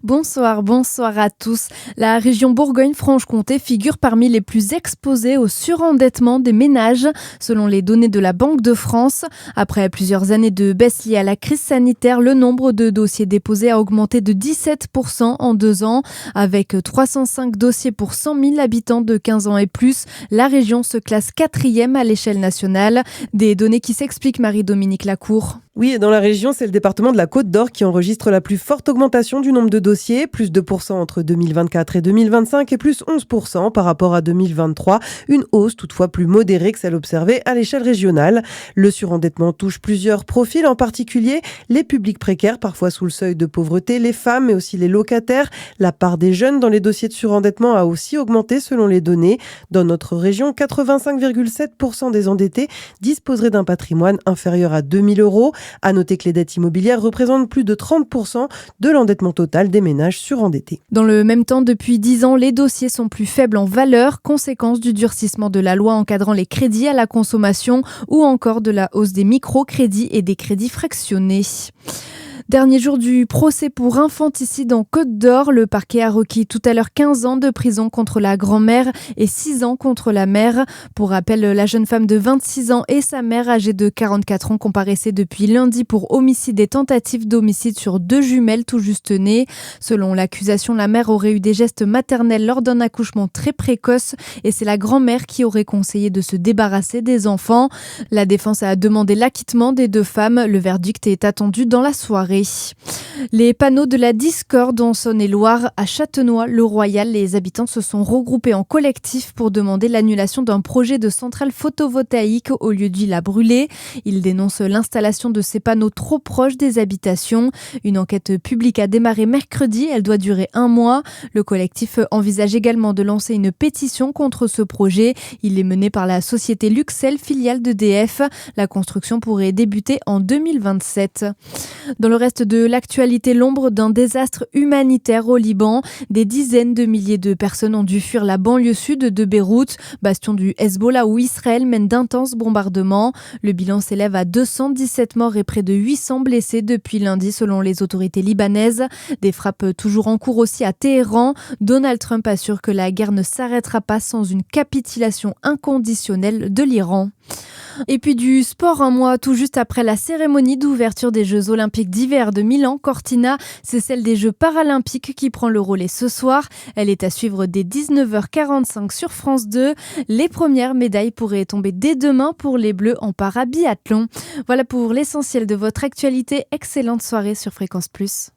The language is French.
Bonsoir à tous. La région Bourgogne-Franche-Comté figure parmi les plus exposées au surendettement des ménages, selon les données de la Banque de France. Après plusieurs années de baisse liée à la crise sanitaire, le nombre de dossiers déposés a augmenté de 17% en 2 ans. Avec 305 dossiers pour 100 000 habitants de 15 ans et plus, la région se classe 4e à l'échelle nationale. Des données qui s'expliquent, Marie-Dominique Lacour. Oui, et dans la région, c'est le département de la Côte d'Or qui enregistre la plus forte augmentation du nombre de dossiers, plus 2% entre 2024 et 2025 et plus 11% par rapport à 2023. Une hausse toutefois plus modérée que celle observée à l'échelle régionale. Le surendettement touche plusieurs profils, en particulier les publics précaires, parfois sous le seuil de pauvreté, les femmes mais aussi les locataires. La part des jeunes dans les dossiers de surendettement a aussi augmenté selon les données. Dans notre région, 85,7% des endettés disposeraient d'un patrimoine inférieur à 2 000 euros. À noter que les dettes immobilières représentent plus de 30% de l'endettement total des ménages surendettés. Dans le même temps, depuis 10 ans, les dossiers sont plus faibles en valeur, conséquence du durcissement de la loi encadrant les crédits à la consommation ou encore de la hausse des microcrédits et des crédits fractionnés. Dernier jour du procès pour infanticide en Côte d'Or. Le parquet a requis tout à l'heure 15 ans de prison contre la grand-mère et 6 ans contre la mère. Pour rappel, la jeune femme de 26 ans et sa mère âgée de 44 ans comparaissaient depuis lundi pour homicide et tentative d'homicide sur 2 jumelles tout juste nées. Selon l'accusation, la mère aurait eu des gestes maternels lors d'un accouchement très précoce et c'est la grand-mère qui aurait conseillé de se débarrasser des enfants. La défense a demandé l'acquittement des 2 femmes. Le verdict est attendu dans la soirée. Les panneaux de la discorde en Saône-et-Loire, à Châtenois-le-Royal, les habitants se sont regroupés en collectif pour demander l'annulation d'un projet de centrale photovoltaïque au lieu d'huile à brûler. Ils dénoncent l'installation de ces panneaux trop proches des habitations. Une enquête publique a démarré mercredi, elle doit durer 1 mois. Le collectif envisage également de lancer une pétition contre ce projet. Il est mené par la société Luxel, filiale d'EDF. La construction pourrait débuter en 2027. Dans le reste de l'actualité, l'ombre d'un désastre humanitaire au Liban. Des dizaines de milliers de personnes ont dû fuir la banlieue sud de Beyrouth, bastion du Hezbollah où Israël mène d'intenses bombardements. Le bilan s'élève à 217 morts et près de 800 blessés depuis lundi selon les autorités libanaises. Des frappes toujours en cours aussi à Téhéran. Donald Trump assure que la guerre ne s'arrêtera pas sans une capitulation inconditionnelle de l'Iran. Et puis du sport, un mois tout juste après la cérémonie d'ouverture des Jeux Olympiques d'hiver de Milan-Cortina, c'est celle des Jeux Paralympiques qui prend le relais ce soir. Elle est à suivre dès 19h45 sur France 2. Les premières médailles pourraient tomber dès demain pour les Bleus en parabiathlon. Voilà pour l'essentiel de votre actualité. Excellente soirée sur Fréquence Plus.